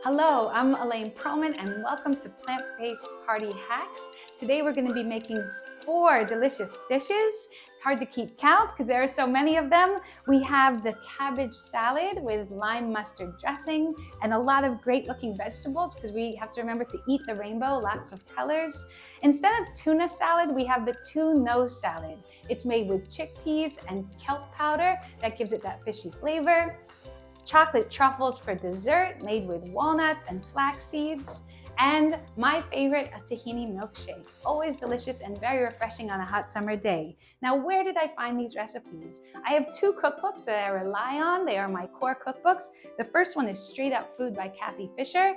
Hello, I'm Elaine Perlman and welcome to Plant-Based Party Hacks. Today we're going to be making 4 delicious dishes. It's hard to keep count because there are so many of them. We have the cabbage salad with lime mustard dressing and a lot of great looking vegetables because we have to remember to eat the rainbow, lots of colors. Instead of tuna salad, we have the Tuna salad. It's made with chickpeas and kelp powder that gives it that fishy flavor. Chocolate truffles for dessert made with walnuts and flax seeds, and my favorite, a tahini milkshake. Always delicious and very refreshing on a hot summer day. Now, where did I find these recipes? I have 2 cookbooks that I rely on. They are my core cookbooks. The first one is Straight Up Food by Kathy Fisher.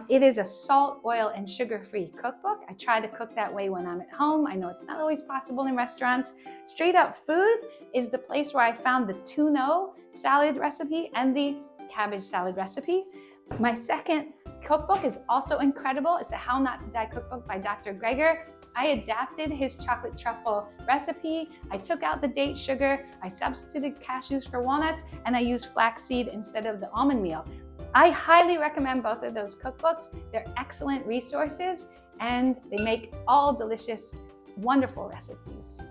It is a salt, oil, and sugar-free cookbook. I try to cook that way when I'm at home. I know it's not always possible in restaurants. Straight Up Food is the place where I found the tuna salad recipe and the cabbage salad recipe. My second cookbook is also incredible. It's the How Not to Die cookbook by Dr. Greger. I adapted his chocolate truffle recipe. I took out the date sugar, I substituted cashews for walnuts, and I used flaxseed instead of the almond meal. I highly recommend both of those cookbooks. They're excellent resources and they make all delicious, wonderful recipes.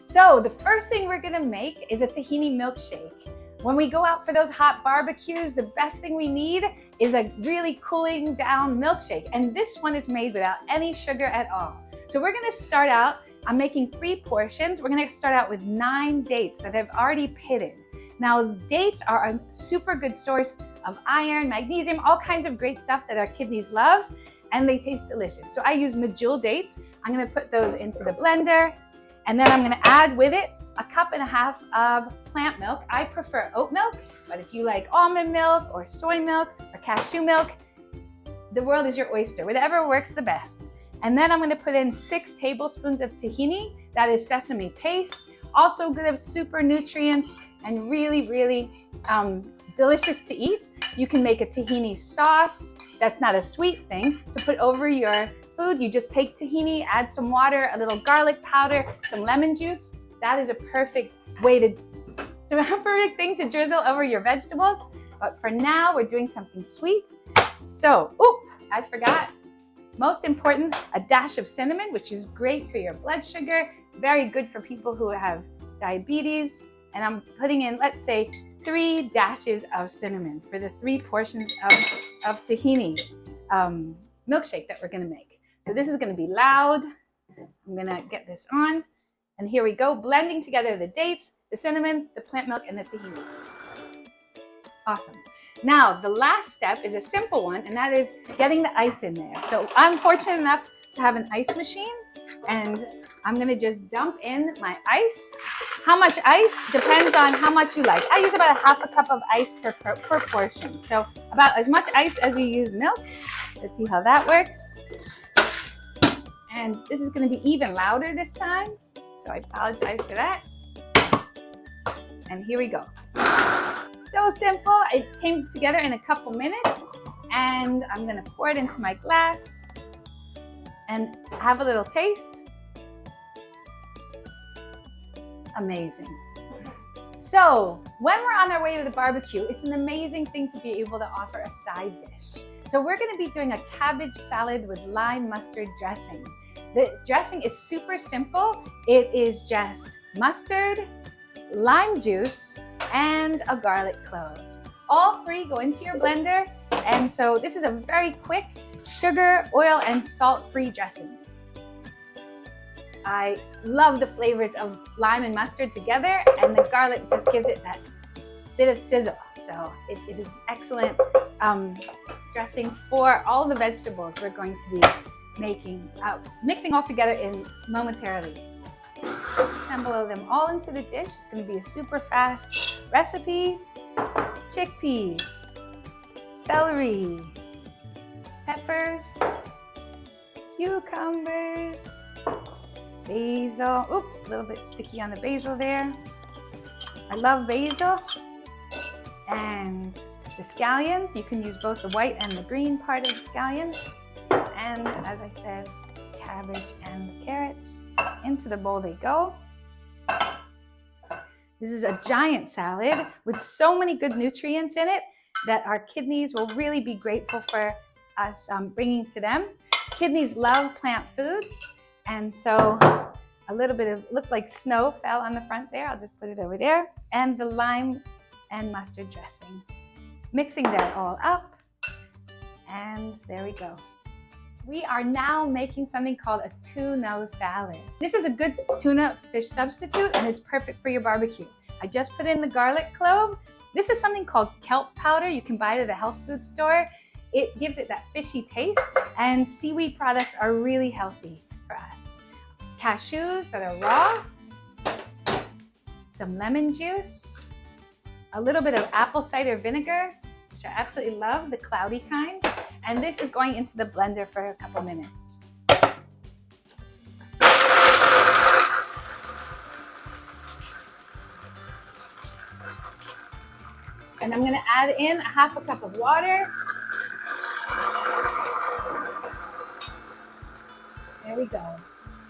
So the first thing we're gonna make is a tahini milkshake. When we go out for those hot barbecues, the best thing we need is a really cooling down milkshake. And this one is made without any sugar at all. So we're gonna start out, I'm making 3 portions. We're gonna start out with 9 dates that I've already pitted. Now, dates are a super good source of iron, magnesium, all kinds of great stuff that our kidneys love, and they taste delicious. So I use medjool dates. I'm gonna put those into the blender, and then I'm gonna add with it a 1.5 cups of plant milk. I prefer oat milk, but if you like almond milk or soy milk or cashew milk, the world is your oyster, whatever works the best. And then I'm gonna put in 6 tablespoons of tahini, that is sesame paste, also good of super nutrients and really, really delicious to eat. You can make a tahini sauce. That's not a sweet thing to put over your food. You just take tahini, add some water, a little garlic powder, some lemon juice. That is a perfect way perfect thing to drizzle over your vegetables. But for now, we're doing something sweet. So, I forgot. Most important, a dash of cinnamon, which is great for your blood sugar, very good for people who have diabetes. And I'm putting in, let's say, 3 dashes of cinnamon for the 3 portions of tahini milkshake that we're gonna make. So this is gonna be loud. I'm gonna get this on. And here we go, blending together the dates, the cinnamon, the plant milk, and the tahini. Awesome. Now, the last step is a simple one, and that is getting the ice in there. So I'm fortunate enough to have an ice machine, and I'm gonna just dump in my ice. How much ice depends on how much you like. I use about 1/2 cup of ice per portion. So about as much ice as you use milk. Let's see how that works. And this is gonna be even louder this time, so I apologize for that. And here we go. So simple, it came together in a couple minutes, and I'm gonna pour it into my glass and have a little taste. Amazing. So when we're on our way to the barbecue, it's an amazing thing to be able to offer a side dish. So we're gonna be doing a cabbage salad with lime mustard dressing. The dressing is super simple. It is just mustard, lime juice, and a garlic clove. All 3 go into your blender, and so this is a very quick sugar, oil, and salt-free dressing. I love the flavors of lime and mustard together, and the garlic just gives it that bit of sizzle. So it is excellent dressing for all the vegetables we're going to be mixing all together momentarily. Assemble them all into the dish. It's going to be a super fast recipe. Chickpeas, celery, peppers, cucumbers, basil. A little bit sticky on the basil there. I love basil. And the scallions. You can use both the white and the green part of the scallions. And as I said, cabbage and the carrots. Into the bowl they go. This is a giant salad with so many good nutrients in it. that our kidneys will really be grateful for us bringing to them. Kidneys love plant foods, and so a little bit of, looks like snow fell on the front there. I'll just put it over there. And the lime and mustard dressing. Mixing that all up, and there we go. We are now making something called a tuna salad. This is a good tuna fish substitute, and it's perfect for your barbecue. I just put in the garlic clove. This is something called kelp powder. You can buy it at a health food store. It gives it that fishy taste, and seaweed products are really healthy for us. Cashews that are raw, some lemon juice, a little bit of apple cider vinegar, which I absolutely love, the cloudy kind. And this is going into the blender for a couple minutes. And I'm gonna add in a half a cup of water. There we go.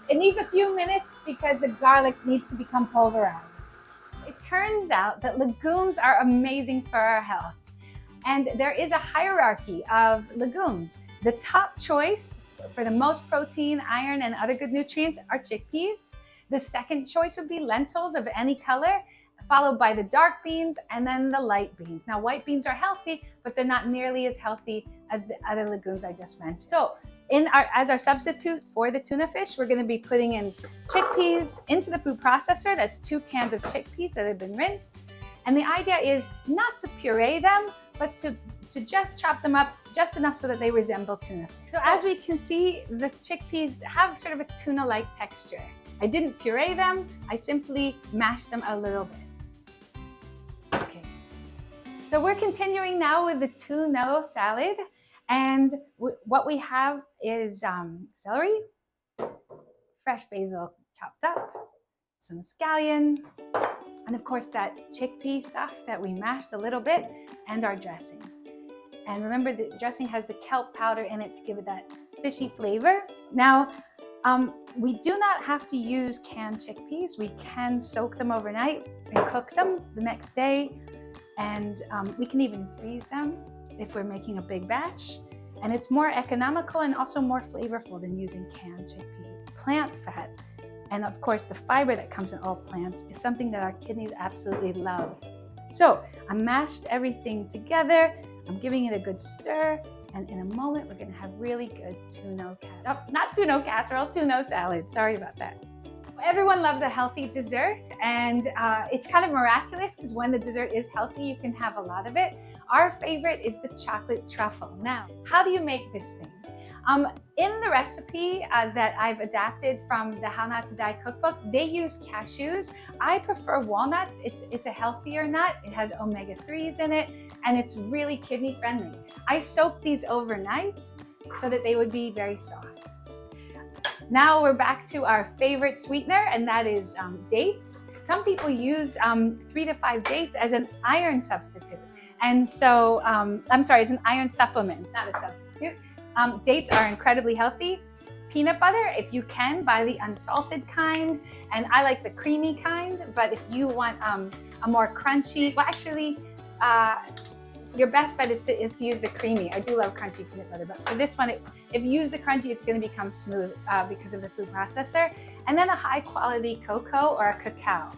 It needs a few minutes because the garlic needs to become pulverized. It turns out that legumes are amazing for our health. And there is a hierarchy of legumes. The top choice for the most protein, iron, and other good nutrients are chickpeas. The second choice would be lentils of any color, followed by the dark beans and then the light beans. Now, white beans are healthy, but they're not nearly as healthy as the other legumes I just mentioned. So as our substitute for the tuna fish, we're gonna be putting in chickpeas into the food processor. That's 2 cans of chickpeas that have been rinsed. And the idea is not to puree them, but to just chop them up just enough so that they resemble tuna. So as we can see, the chickpeas have sort of a tuna-like texture. I didn't puree them, I simply mashed them a little bit. Okay, so we're continuing now with the tuna salad. And what we have is celery, fresh basil chopped up, some scallion, and of course that chickpea stuff that we mashed a little bit, and our dressing. And remember, the dressing has the kelp powder in it to give it that fishy flavor. Now, we do not have to use canned chickpeas. We can soak them overnight and cook them the next day. And we can even freeze them if we're making a big batch. And it's more economical and also more flavorful than using canned chickpeas. Plant fat, and of course the fiber that comes in all plants, is something that our kidneys absolutely love. So I mashed everything together. I'm giving it a good stir. And in a moment, we're gonna have really good tuna casserole. Oh, not tuna casserole, tuna salad. Sorry about that. Everyone loves a healthy dessert, and it's kind of miraculous because when the dessert is healthy, you can have a lot of it. Our favorite is the chocolate truffle. Now, how do you make this thing? In the recipe that I've adapted from the How Not to Die cookbook, they use cashews. I prefer walnuts. It's a healthier nut. It has omega-3s in it, and it's really kidney friendly. I soaked these overnight so that they would be very soft. Now we're back to our favorite sweetener, and that is dates. Some people use 3 to 5 dates as an iron substitute. And so, as an iron supplement, not a substitute. Dates are incredibly healthy. Peanut butter, if you can, buy the unsalted kind. And I like the creamy kind, but if you want a more crunchy, well, actually, your best bet is to use the creamy. I do love crunchy peanut butter, but for this one, if you use the crunchy, it's going to become smooth because of the food processor. And then a high quality cocoa or a cacao.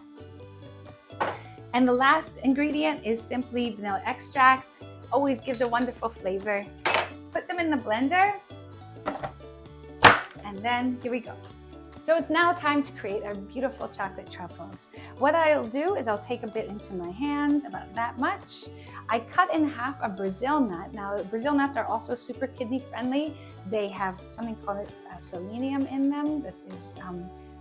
And the last ingredient is simply vanilla extract. Always gives a wonderful flavor. Put them in the blender, and then here we go. So it's now time to create our beautiful chocolate truffles. What I'll do is I'll take a bit into my hand, about that much. I cut in half a Brazil nut. Now, Brazil nuts are also super kidney friendly. They have something called selenium in them that is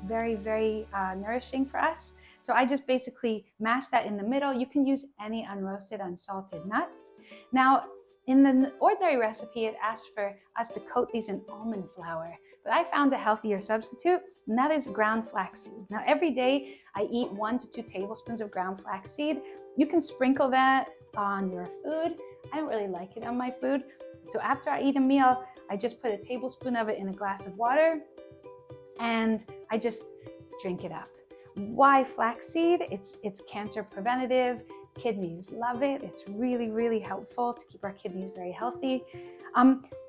very, very nourishing for us. So I just basically mash that in the middle. You can use any unroasted, unsalted nut. Now, in the ordinary recipe, it asks for us to coat these in almond flour, but I found a healthier substitute, and that is ground flaxseed. Now, every day I eat 1 to 2 tablespoons of ground flaxseed. You can sprinkle that on your food. I don't really like it on my food. So after I eat a meal, I just put a tablespoon of it in a glass of water, and I just drink it up. Why flaxseed? It's cancer preventative. kidneys love it. It's really, really helpful to keep our kidneys very healthy.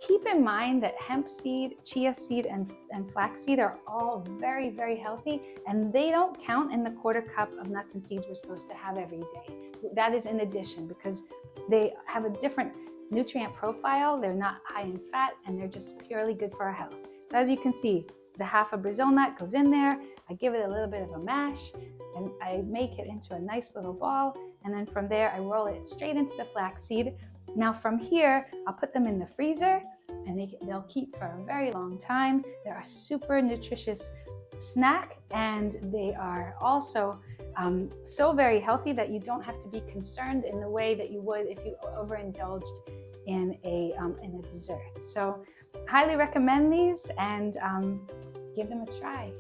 Keep in mind that hemp seed, chia seed, and flaxseed are all very, very healthy, and they don't count in the quarter cup of nuts and seeds we're supposed to have every day. That is in addition, because they have a different nutrient profile. They're not high in fat, and they're just purely good for our health. So as you can see, the half a Brazil nut goes in there. I give it a little bit of a mash, and I make it into a nice little ball. And then from there, I roll it straight into the flaxseed. Now from here, I'll put them in the freezer, and they'll keep for a very long time. They're a super nutritious snack, and they are also so very healthy that you don't have to be concerned in the way that you would if you overindulged in a dessert. So highly recommend these, and give them a try.